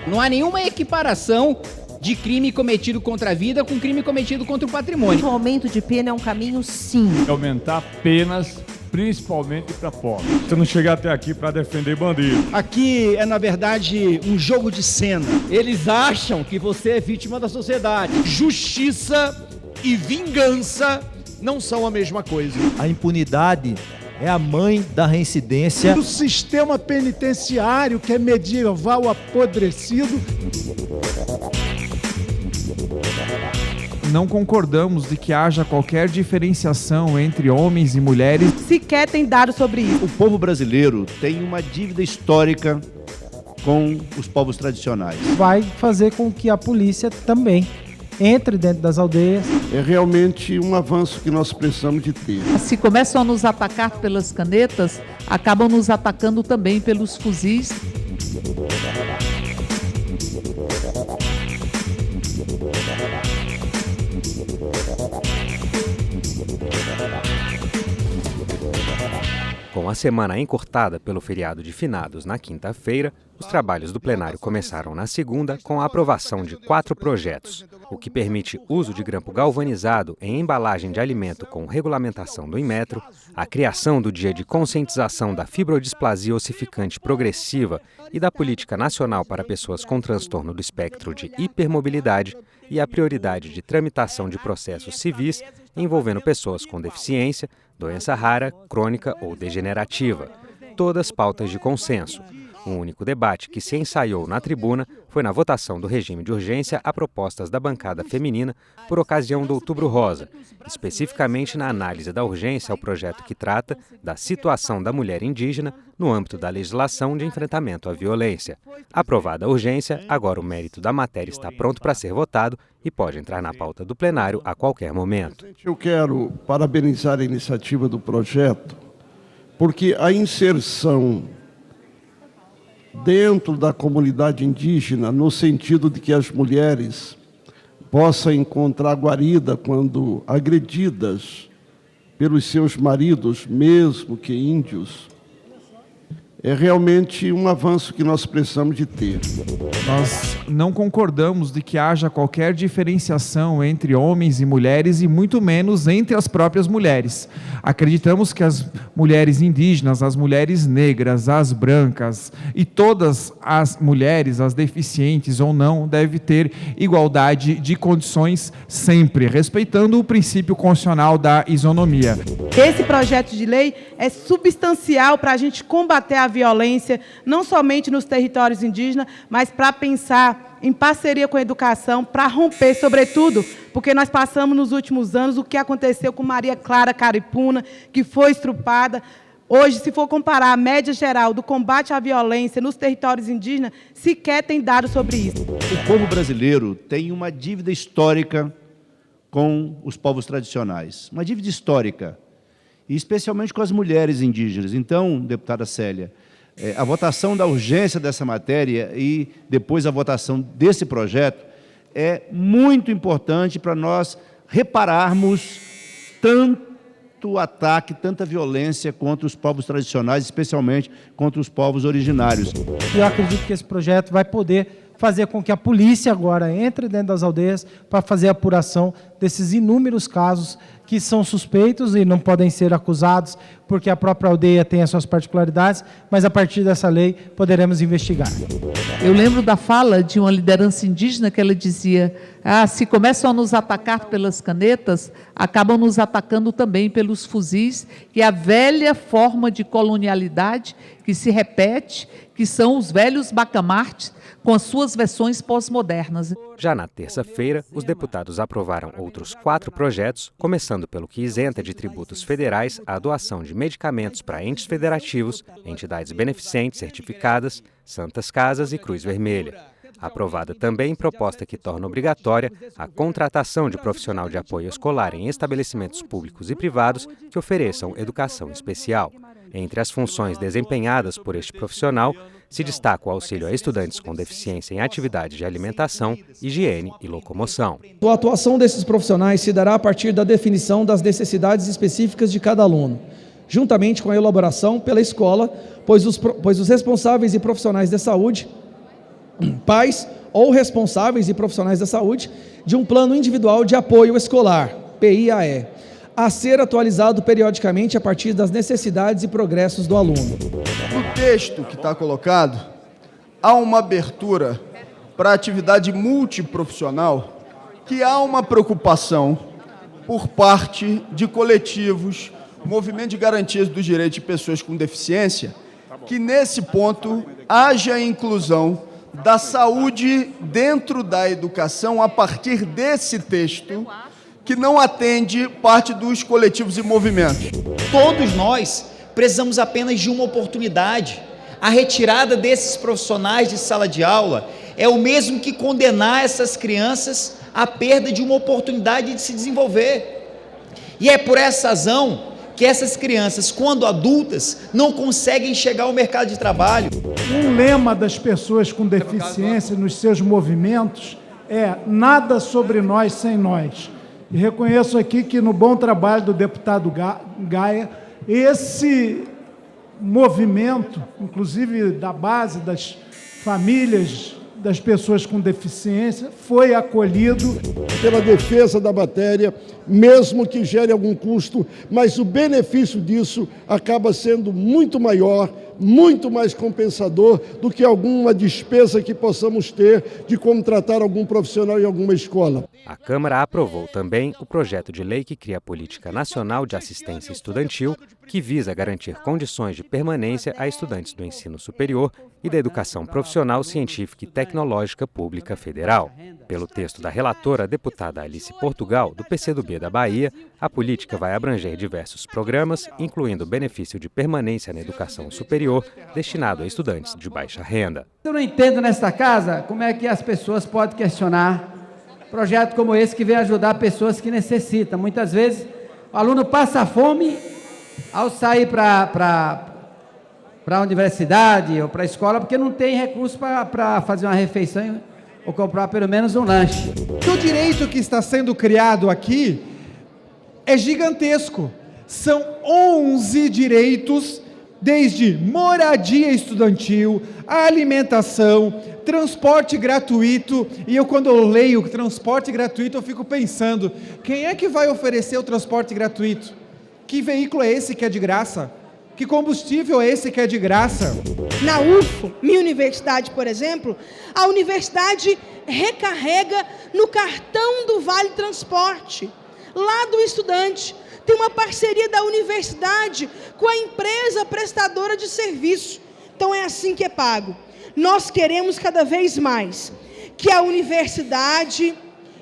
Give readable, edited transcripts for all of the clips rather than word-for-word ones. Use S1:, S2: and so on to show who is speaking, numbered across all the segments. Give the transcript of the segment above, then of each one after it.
S1: Não há nenhuma equiparação de crime cometido contra a vida com crime cometido contra o patrimônio.
S2: O aumento de pena é um caminho, sim.
S3: Aumentar penas, principalmente para pobres. Você não chegar até aqui para defender bandido.
S4: Aqui é, na verdade, um jogo de cena.
S5: Eles acham que você é vítima da sociedade.
S4: Justiça e vingança não são a mesma coisa.
S6: A impunidade é a mãe da reincidência.
S7: O sistema penitenciário, que é medieval apodrecido.
S8: Não concordamos de que haja qualquer diferenciação entre homens e mulheres.
S2: Sequer tem dados sobre isso.
S9: O povo brasileiro tem uma dívida histórica com os povos tradicionais.
S10: Vai fazer com que a polícia também entre dentro das aldeias.
S11: É realmente um avanço que nós precisamos de ter.
S12: Se começam a nos atacar pelas canetas, acabam nos atacando também pelos fuzis.
S13: Com a semana encurtada pelo feriado de finados na quinta-feira, os trabalhos do plenário começaram na segunda com a aprovação de 4 projetos, o que permite uso de grampo galvanizado em embalagem de alimento com regulamentação do Inmetro, a criação do Dia de Conscientização da Fibrodisplasia Ossificante Progressiva e da Política Nacional para Pessoas com Transtorno do Espectro de Hipermobilidade e a prioridade de tramitação de processos civis envolvendo pessoas com deficiência, doença rara, crônica ou degenerativa. Todas pautas de consenso. O único debate que se ensaiou na tribuna foi na votação do regime de urgência a propostas da bancada feminina por ocasião do Outubro Rosa, especificamente na análise da urgência ao projeto que trata da situação da mulher indígena no âmbito da legislação de enfrentamento à violência. Aprovada a urgência, agora o mérito da matéria está pronto para ser votado e pode entrar na pauta do plenário a qualquer momento.
S11: Eu quero parabenizar a iniciativa do projeto, porque a inserção dentro da comunidade indígena, no sentido de que as mulheres possam encontrar guarida quando agredidas pelos seus maridos, mesmo que índios, é realmente um avanço que nós precisamos de ter.
S8: Nós não concordamos de que haja qualquer diferenciação entre homens e mulheres e muito menos entre as próprias mulheres. Acreditamos que as mulheres indígenas, as mulheres negras, as brancas e todas as mulheres, as deficientes ou não, devem ter igualdade de condições sempre, respeitando o princípio constitucional da isonomia.
S2: Esse projeto de lei é substancial para a gente combater a violência, não somente nos territórios indígenas, mas para pensar em parceria com a educação, para romper, sobretudo, porque nós passamos nos últimos anos o que aconteceu com Maria Clara Caripuna, que foi estrupada. Hoje, se for comparar a média geral do combate à violência nos territórios indígenas, sequer tem dados sobre isso.
S9: O povo brasileiro tem uma dívida histórica com os povos tradicionais, uma dívida histórica, e especialmente com as mulheres indígenas. Então, deputada Célia, a votação da urgência dessa matéria e depois a votação desse projeto é muito importante para nós repararmos tanto ataque, tanta violência contra os povos tradicionais, especialmente contra os povos originários.
S10: Eu acredito que esse projeto vai poder fazer com que a polícia agora entre dentro das aldeias para fazer a apuração desses inúmeros casos que são suspeitos e não podem ser acusados porque a própria aldeia tem as suas particularidades, mas a partir dessa lei poderemos investigar.
S12: Eu lembro da fala de uma liderança indígena que ela dizia: se começam a nos atacar pelas canetas, acabam nos atacando também pelos fuzis, que é a velha forma de colonialidade que se repete, que são os velhos bacamartes, com as suas versões pós-modernas.
S13: Já na terça-feira, os deputados aprovaram outros 4 projetos, começando pelo que isenta de tributos federais a doação de medicamentos para entes federativos, entidades beneficentes certificadas, Santas Casas e Cruz Vermelha. Aprovada também proposta que torna obrigatória a contratação de profissional de apoio escolar em estabelecimentos públicos e privados que ofereçam educação especial. Entre as funções desempenhadas por este profissional, Se destaca o auxílio a estudantes com deficiência em atividades de alimentação, higiene e locomoção.
S14: A atuação desses profissionais se dará a partir da definição das necessidades específicas de cada aluno, juntamente com a elaboração pela escola, pois os responsáveis e profissionais da saúde, pais ou responsáveis e profissionais da saúde, de um plano individual de apoio escolar, PIAE, a ser atualizado periodicamente a partir das necessidades e progressos do aluno.
S15: No texto que está colocado, há uma abertura para a atividade multiprofissional, que há uma preocupação por parte de coletivos, movimento de garantias dos direitos de pessoas com deficiência, que nesse ponto haja a inclusão da saúde dentro da educação a partir desse texto, que não atende parte dos coletivos e movimentos.
S16: Todos nós precisamos apenas de uma oportunidade. A retirada desses profissionais de sala de aula é o mesmo que condenar essas crianças à perda de uma oportunidade de se desenvolver. E é por essa razão que essas crianças, quando adultas, não conseguem chegar ao mercado de trabalho.
S7: Um lema das pessoas com deficiência nos seus movimentos é nada sobre nós sem nós. E reconheço aqui que no bom trabalho do deputado Gaia, esse movimento, inclusive da base das famílias das pessoas com deficiência, foi acolhido.
S11: Pela defesa da matéria, mesmo que gere algum custo, mas o benefício disso acaba sendo muito maior, muito mais compensador do que alguma despesa que possamos ter de contratar algum profissional em alguma escola.
S13: A Câmara aprovou também o projeto de lei que cria a Política Nacional de Assistência Estudantil, que visa garantir condições de permanência a estudantes do ensino superior e da educação profissional, científica e tecnológica pública federal. Pelo texto da relatora, deputada Alice Portugal, do PCdoB da Bahia, a política vai abranger diversos programas, incluindo o benefício de permanência na educação superior, destinado a estudantes de baixa renda.
S17: Eu não entendo nesta casa como é que as pessoas podem questionar projeto como esse que vem ajudar pessoas que necessitam. Muitas vezes o aluno passa fome ao sair para a universidade ou para a escola, porque não tem recurso para fazer uma refeição ou comprar pelo menos um lanche.
S18: O direito que está sendo criado aqui é gigantesco. São 11 direitos, desde moradia estudantil, alimentação, transporte gratuito. E eu, quando eu leio transporte gratuito, eu fico pensando, quem é que vai oferecer o transporte gratuito? Que veículo é esse que é de graça? Que combustível é esse que é de graça?
S19: Na UFO, minha universidade, por exemplo, a universidade recarrega no cartão do Vale Transporte, lá do estudante. Tem uma parceria da universidade com a empresa prestadora de serviço. Então é assim que é pago. Nós queremos cada vez mais que a universidade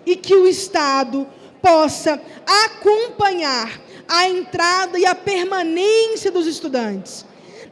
S19: e que o Estado possa acompanhar a entrada e a permanência dos estudantes.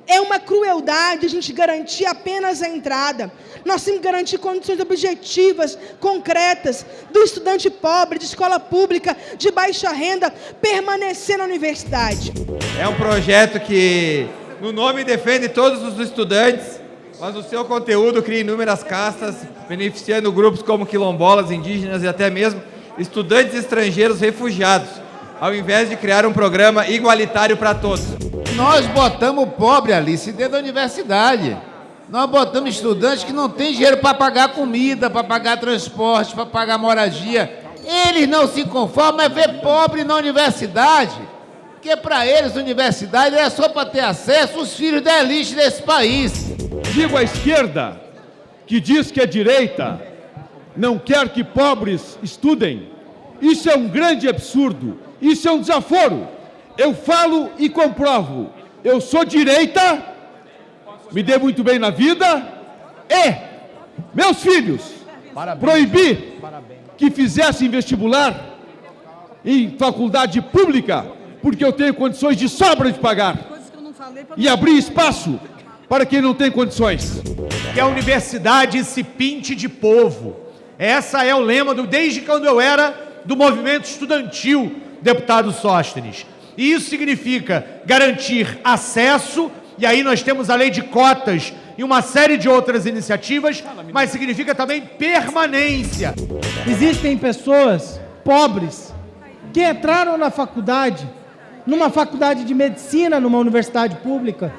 S19: É uma crueldade a gente garantir apenas a entrada. Nós temos que garantir condições objetivas, concretas, do estudante pobre, de escola pública, de baixa renda, permanecer na universidade.
S20: É um projeto que, no nome, defende todos os estudantes, mas no seu conteúdo cria inúmeras castas, beneficiando grupos como quilombolas, indígenas e até mesmo estudantes estrangeiros refugiados, ao invés de criar um programa igualitário para todos.
S21: Nós botamos o pobre, Alice, dentro da universidade. Nós botamos estudantes que não têm dinheiro para pagar comida, para pagar transporte, para pagar moradia. Eles não se conformam, é ver pobre na universidade. Porque para eles, a universidade é só para ter acesso os filhos da elite desse país.
S3: Digo à esquerda, que diz que a direita não quer que pobres estudem. Isso é um grande absurdo. Isso é um desaforo. Eu falo e comprovo. Eu sou direita, me dei muito bem na vida e meus filhos proibi que fizessem vestibular em faculdade pública, porque eu tenho condições de sobra de pagar. E abrir espaço para quem não tem condições.
S4: Que a universidade se pinte de povo. Essa é o lema desde quando eu era do movimento estudantil, deputado Sóstenes. E isso significa garantir acesso, e aí nós temos a lei de cotas e uma série de outras iniciativas, mas significa também permanência.
S10: Existem pessoas pobres que entraram na faculdade, numa faculdade de medicina, numa universidade pública,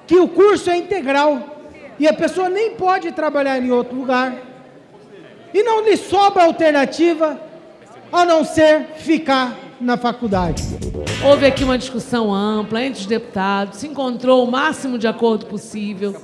S10: que o curso é integral e a pessoa nem pode trabalhar em outro lugar e não lhe sobra alternativa a não ser ficar na faculdade.
S1: Houve aqui uma discussão ampla entre os deputados, se encontrou o máximo de acordo possível.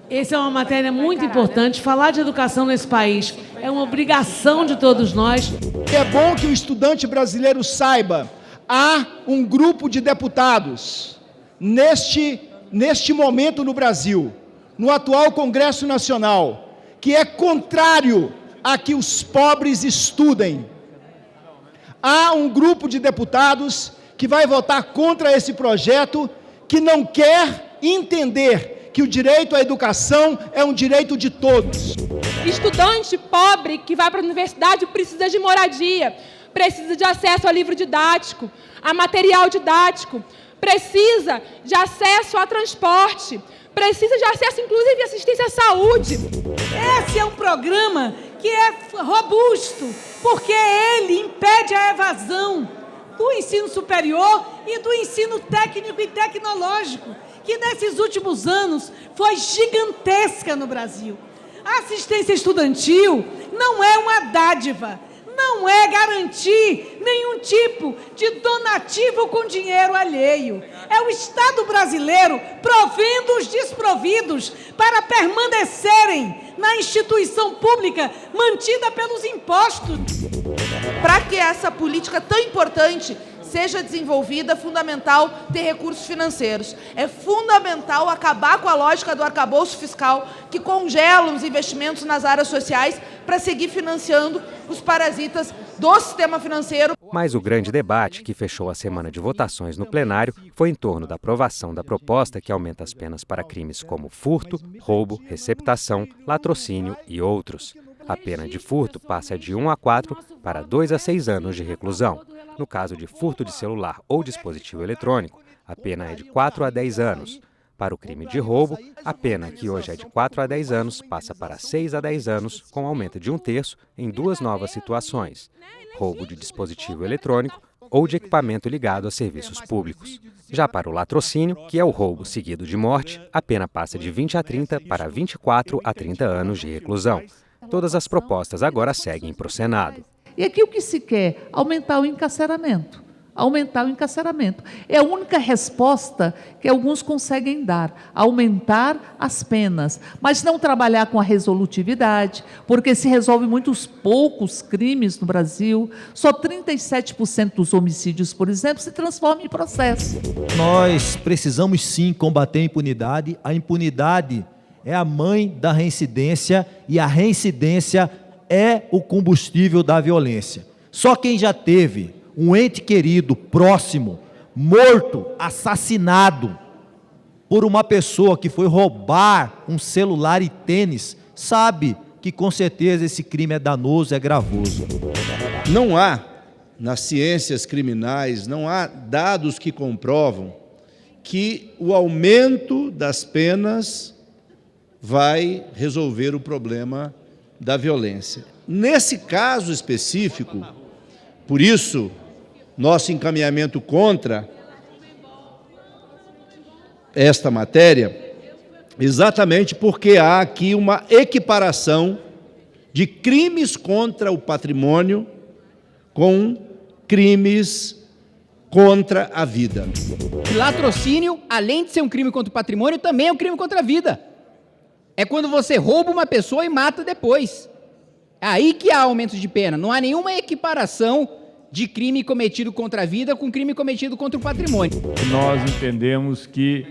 S1: Essa é uma matéria muito importante. Falar de educação nesse país é uma obrigação de todos nós.
S15: É bom que o estudante brasileiro saiba, há um grupo de deputados neste momento no Brasil, no atual Congresso Nacional, que é contrário a que os pobres estudem. Há um grupo de deputados que vai votar contra esse projeto, que não quer entender que o direito à educação é um direito de todos.
S22: Estudante pobre que vai para a universidade precisa de moradia, precisa de acesso a livro didático, a material didático, precisa de acesso a transporte, precisa de acesso, inclusive, à assistência à saúde.
S23: Esse é um programa que é robusto, porque ele impede a evasão do ensino superior e do ensino técnico e tecnológico, que nesses últimos anos foi gigantesca no Brasil. A assistência estudantil não é uma dádiva, não é garantir nenhum tipo de donativo com dinheiro alheio. É o Estado brasileiro provendo os desprovidos para permanecerem na instituição pública mantida pelos impostos.
S2: Para que essa política tão importante seja desenvolvida, é fundamental ter recursos financeiros. É fundamental acabar com a lógica do arcabouço fiscal que congela os investimentos nas áreas sociais para seguir financiando os parasitas do sistema financeiro.
S13: Mas o grande debate que fechou a semana de votações no plenário foi em torno da aprovação da proposta que aumenta as penas para crimes como furto, roubo, receptação, latrocínio e outros. A pena de furto passa de 1 a 4 para 2 a 6 anos de reclusão. No caso de furto de celular ou dispositivo eletrônico, a pena é de 4 a 10 anos. Para o crime de roubo, a pena, que hoje é de 4 a 10 anos, passa para 6 a 10 anos, com aumento de 1/3 em 2 novas situações: roubo de dispositivo eletrônico ou de equipamento ligado a serviços públicos. Já para o latrocínio, que é o roubo seguido de morte, a pena passa de 20 a 30 para 24 a 30 anos de reclusão. Todas as propostas agora seguem para o Senado.
S12: E aqui o que se quer? Aumentar o encarceramento. Aumentar o encarceramento. É a única resposta que alguns conseguem dar, aumentar as penas, mas não trabalhar com a resolutividade, porque se resolve muitos poucos crimes no Brasil, só 37% dos homicídios, por exemplo, se transformam em processo.
S6: Nós precisamos sim combater a impunidade. A impunidade é a mãe da reincidência e a reincidência é o combustível da violência. Só quem já teve um ente querido, próximo, morto, assassinado por uma pessoa que foi roubar um celular e tênis, sabe que com certeza esse crime é danoso, é gravoso.
S9: Não há, nas ciências criminais, não há dados que comprovam que o aumento das penas vai resolver o problema da violência. Nesse caso específico, por isso, nosso encaminhamento contra esta matéria, exatamente porque há aqui uma equiparação de crimes contra o patrimônio com crimes contra a vida.
S24: Latrocínio, além de ser um crime contra o patrimônio, também é um crime contra a vida. É quando você rouba uma pessoa e mata depois. É aí que há aumento de pena. Não há nenhuma equiparação de crime cometido contra a vida com crime cometido contra o patrimônio.
S3: Nós entendemos que,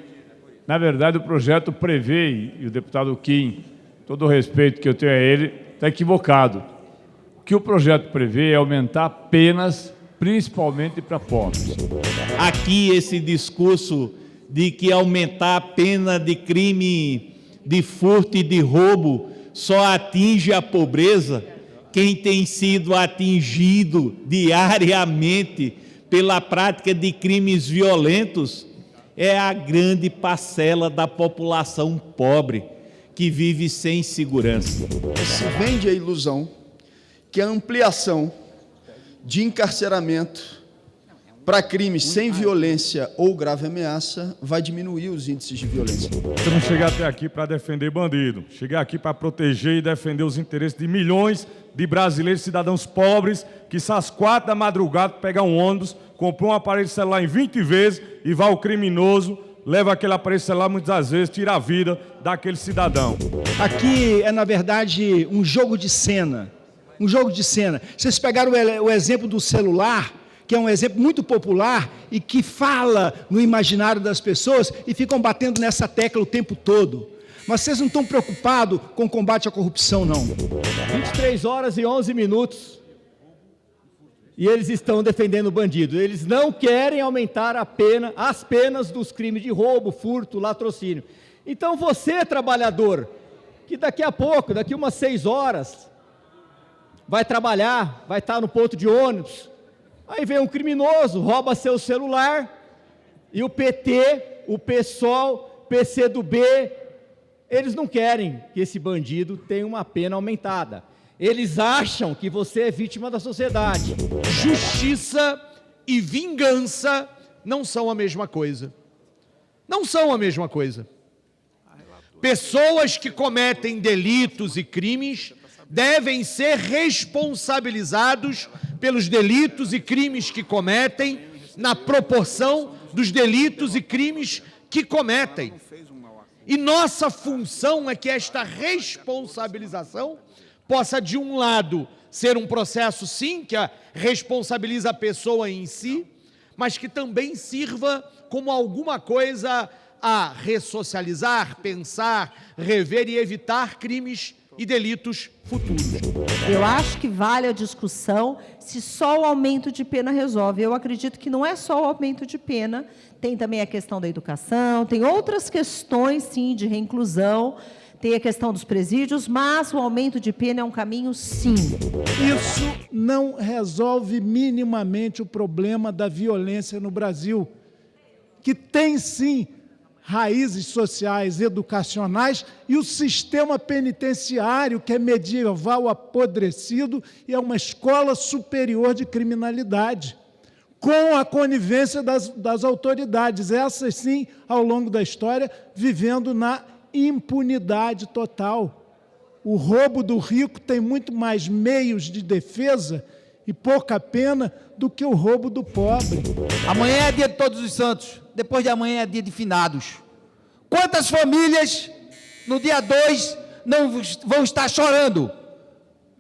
S3: na verdade, o projeto prevê, e o deputado Kim, todo o respeito que eu tenho a ele, está equivocado. O que o projeto prevê é aumentar penas, principalmente para pobres.
S25: Aqui esse discurso de que aumentar a pena de crime de furto e de roubo só atinge a pobreza. Quem tem sido atingido diariamente pela prática de crimes violentos é a grande parcela da população pobre que vive sem segurança.
S15: Se vende a ilusão que a ampliação de encarceramento para crimes sem violência ou grave ameaça vai diminuir os índices de violência.
S3: Eu não cheguei até aqui para defender bandido. Cheguei aqui para proteger e defender os interesses de milhões de brasileiros, cidadãos pobres, que são às 4 da madrugada pegar um ônibus, comprou um aparelho celular em 20 vezes e vai ao criminoso, leva aquele aparelho celular muitas vezes, tira a vida daquele cidadão.
S5: Aqui é, na verdade, um jogo de cena. Um jogo de cena. Vocês pegaram o exemplo do celular, que é um exemplo muito popular e que fala no imaginário das pessoas e ficam batendo nessa tecla o tempo todo. Mas vocês não estão preocupados com o combate à corrupção, não.
S7: 23 horas e 11 minutos. E eles estão defendendo o bandido. Eles não querem aumentar as penas dos crimes de roubo, furto, latrocínio. Então você, trabalhador, que daqui a pouco, daqui umas 6 horas, vai trabalhar, vai estar no ponto de ônibus, aí vem um criminoso, rouba seu celular, e o PT, o PSOL, PCdoB, eles não querem que esse bandido tenha uma pena aumentada. Eles acham que você é vítima da sociedade.
S4: Justiça e vingança não são a mesma coisa. Não são a mesma coisa. Pessoas que cometem delitos e crimes devem ser responsabilizados pelos delitos e crimes que cometem na proporção dos delitos e crimes que cometem. E nossa função é que esta responsabilização possa, de um lado, ser um processo, sim, que responsabiliza a pessoa em si, mas que também sirva como alguma coisa a ressocializar, pensar, rever e evitar crimes e delitos futuros.
S8: Eu acho que vale a discussão se só o aumento de pena resolve. Eu acredito que não é só o aumento de pena, tem também a questão da educação, tem outras questões, sim, de reinclusão, tem a questão dos presídios, mas o aumento de pena é um caminho, sim.
S10: Isso não resolve minimamente o problema da violência no Brasil, que tem, sim, raízes sociais, educacionais, e o sistema penitenciário, que é medieval, apodrecido, e é uma escola superior de criminalidade, com a conivência das autoridades, essas sim, ao longo da história, vivendo na impunidade total. O roubo do rico tem muito mais meios de defesa e pouca pena do que o roubo do pobre.
S14: Amanhã é dia de Todos os Santos, depois de amanhã é dia de finados. Quantas famílias no dia 2 não vão estar chorando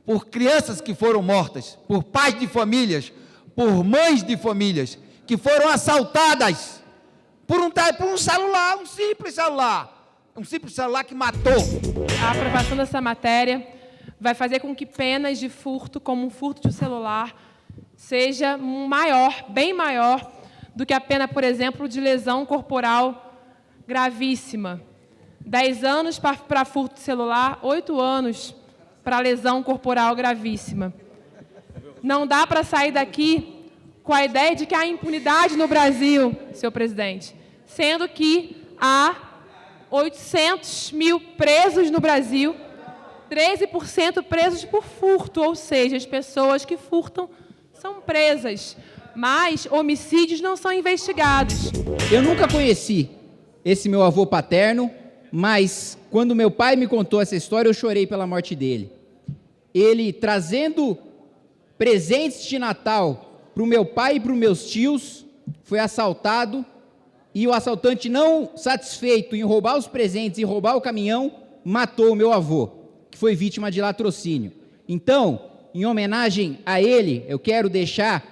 S14: por crianças que foram mortas, por pais de famílias, por mães de famílias que foram assaltadas por um celular, um simples celular que matou.
S22: A aprovação dessa matéria vai fazer com que penas de furto, como um furto de celular, seja maior, bem maior, do que a pena, por exemplo, de lesão corporal gravíssima. 10 anos para furto de celular, 8 anos para lesão corporal gravíssima. Não dá para sair daqui com a ideia de que há impunidade no Brasil, senhor presidente, sendo que há 800 mil presos no Brasil, 13% presos por furto, ou seja, as pessoas que furtam são presas, mas homicídios não são investigados.
S24: Eu nunca conheci esse meu avô paterno, mas quando meu pai me contou essa história, eu chorei pela morte dele. Ele trazendo presentes de Natal para o meu pai e para os meus tios, foi assaltado, e o assaltante, não satisfeito em roubar os presentes e roubar o caminhão, matou o meu avô, que foi vítima de latrocínio. Então, em homenagem a ele, eu quero deixar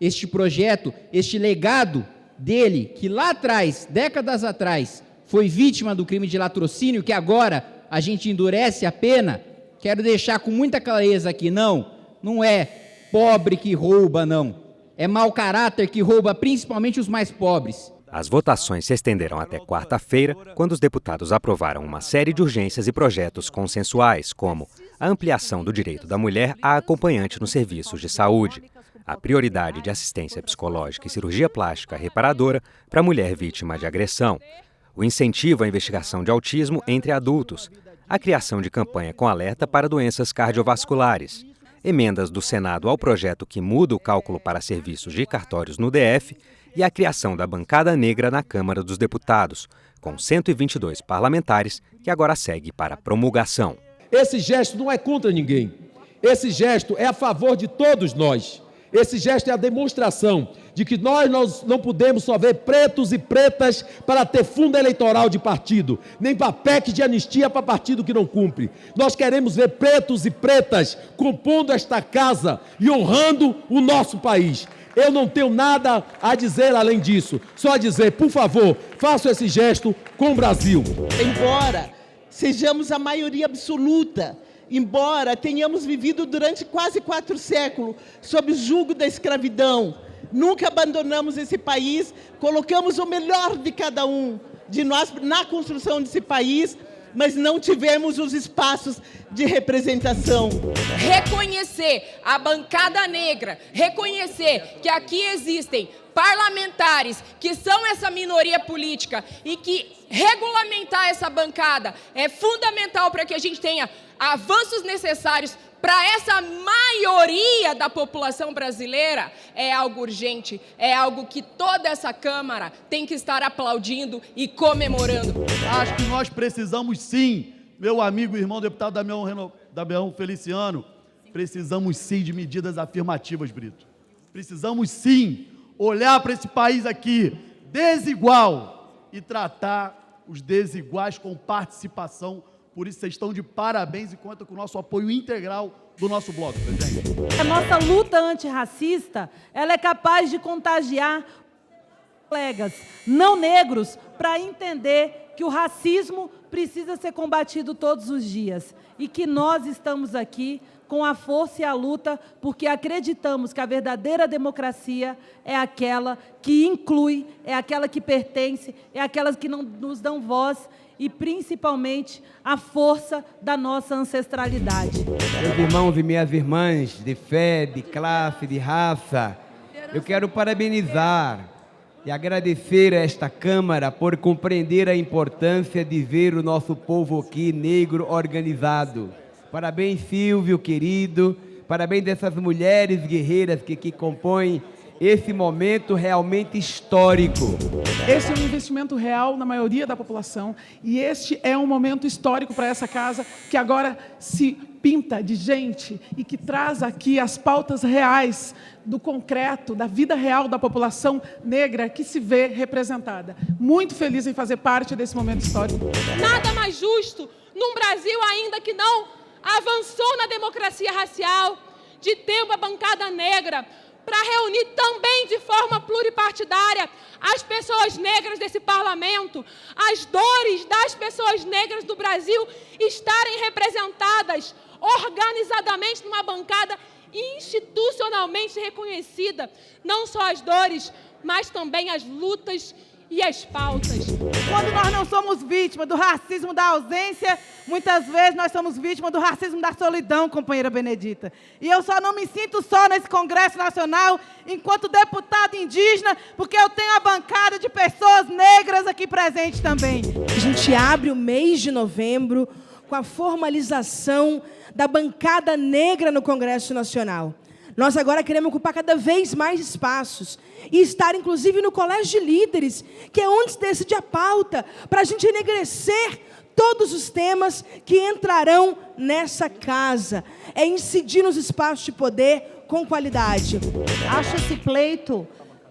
S24: este projeto, este legado dele, que lá atrás, décadas atrás, foi vítima do crime de latrocínio, que agora a gente endurece a pena. Quero deixar com muita clareza aqui, não é pobre que rouba, não. É mau caráter que rouba principalmente os mais pobres.
S13: As votações se estenderam até quarta-feira, quando os deputados aprovaram uma série de urgências e projetos consensuais, como a ampliação do direito da mulher a acompanhante nos serviços de saúde, a prioridade de assistência psicológica e cirurgia plástica reparadora para mulher vítima de agressão, o incentivo à investigação de autismo entre adultos, a criação de campanha com alerta para doenças cardiovasculares, emendas do Senado ao projeto que muda o cálculo para serviços de cartórios no DF e a criação da bancada negra na Câmara dos Deputados, com 122 parlamentares, que agora segue para promulgação.
S11: Esse gesto não é contra ninguém. Esse gesto é a favor de todos nós. Esse gesto é a demonstração de que nós não podemos só ver pretos e pretas para ter fundo eleitoral de partido, nem para PEC de anistia para partido que não cumpre. Nós queremos ver pretos e pretas compondo esta casa e honrando o nosso país. Eu não tenho nada a dizer além disso, só dizer, por favor, façam esse gesto com o Brasil.
S16: Embora sejamos a maioria absoluta, embora tenhamos vivido durante quase 4 séculos sob o jugo da escravidão, nunca abandonamos esse país, colocamos o melhor de cada um de nós na construção desse país, mas não tivemos os espaços de representação.
S17: Reconhecer a bancada negra, reconhecer que aqui existem parlamentares que são essa minoria política e que regulamentar essa bancada é fundamental para que a gente tenha avanços necessários para essa maioria da população brasileira, é algo urgente, é algo que toda essa Câmara tem que estar aplaudindo e comemorando.
S18: Acho que nós precisamos sim, meu amigo e irmão deputado Damião Feliciano, precisamos sim de medidas afirmativas, Brito. Precisamos sim olhar para esse país aqui desigual e tratar os desiguais com participação. Por isso, vocês estão de parabéns e contam com o nosso apoio integral do nosso bloco, presidente.
S23: A nossa luta antirracista, ela é capaz de contagiar colegas não negros para entender que o racismo precisa ser combatido todos os dias e que nós estamos aqui com a força e a luta porque acreditamos que a verdadeira democracia é aquela que inclui, é aquela que pertence, é aquela que não nos dão voz e, principalmente, a força da nossa ancestralidade.
S19: Meus irmãos e minhas irmãs de fé, de classe, de raça, eu quero parabenizar e agradecer a esta Câmara por compreender a importância de ver o nosso povo aqui negro organizado. Parabéns, Silvio, querido, parabéns dessas mulheres guerreiras que compõem esse momento realmente histórico.
S26: Esse é um investimento real na maioria da população e este é um momento histórico para essa casa que agora se pinta de gente e que traz aqui as pautas reais do concreto, da vida real da população negra que se vê representada. Muito feliz em fazer parte desse momento histórico.
S22: Nada mais justo num Brasil ainda que não avançou na democracia racial, de ter uma bancada negra para reunir também de forma pluripartidária as pessoas negras desse parlamento, as dores das pessoas negras do Brasil estarem representadas organizadamente numa bancada institucionalmente reconhecida, não só as dores, mas também as lutas e as pautas.
S2: Quando nós não somos vítimas do racismo da ausência, muitas vezes nós somos vítimas do racismo da solidão, companheira Benedita. E eu só não me sinto só nesse Congresso Nacional, enquanto deputada indígena, porque eu tenho a bancada de pessoas negras aqui presentes também.
S27: A gente abre o mês de novembro com a formalização da bancada negra no Congresso Nacional. Nós agora queremos ocupar cada vez mais espaços e estar, inclusive, no Colégio de Líderes, que é onde se decide a pauta, para a gente enegrecer todos os temas que entrarão nessa casa. É incidir nos espaços de poder com qualidade.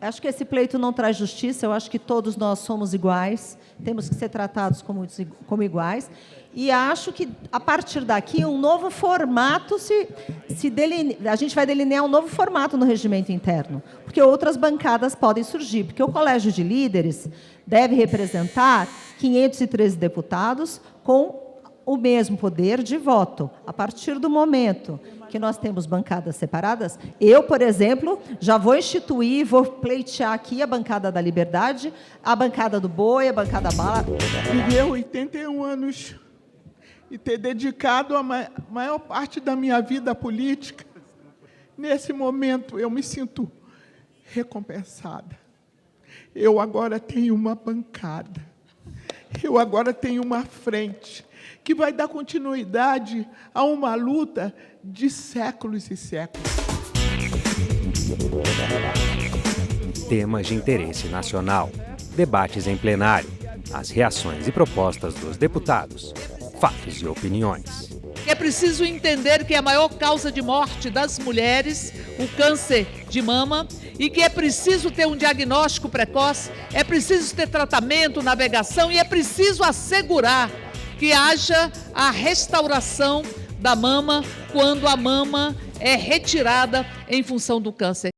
S8: Acho que esse pleito não traz justiça, eu acho que todos nós somos iguais, temos que ser tratados como iguais. E acho que, a partir daqui, um novo formato a gente vai delinear um novo formato no regimento interno, porque outras bancadas podem surgir, porque o Colégio de Líderes deve representar 513 deputados com o mesmo poder de voto. A partir do momento que nós temos bancadas separadas, eu, por exemplo, já vou instituir, vou pleitear aqui a bancada da Liberdade, a bancada do Boi, a bancada Bala.
S26: Viver 81 anos e ter dedicado a maior parte da minha vida política
S1: Nesse momento, eu me sinto recompensada. Eu agora tenho uma bancada. Eu agora tenho uma frente que vai dar continuidade a uma luta de séculos e séculos.
S13: Temas de interesse nacional, debates em plenário, as reações e propostas dos deputados, fatos e opiniões.
S6: É preciso entender que é a maior causa de morte das mulheres, o câncer de mama, e que é preciso ter um diagnóstico precoce, é preciso ter tratamento, navegação, e é preciso assegurar que haja a restauração da mama quando a mama é retirada em função do câncer.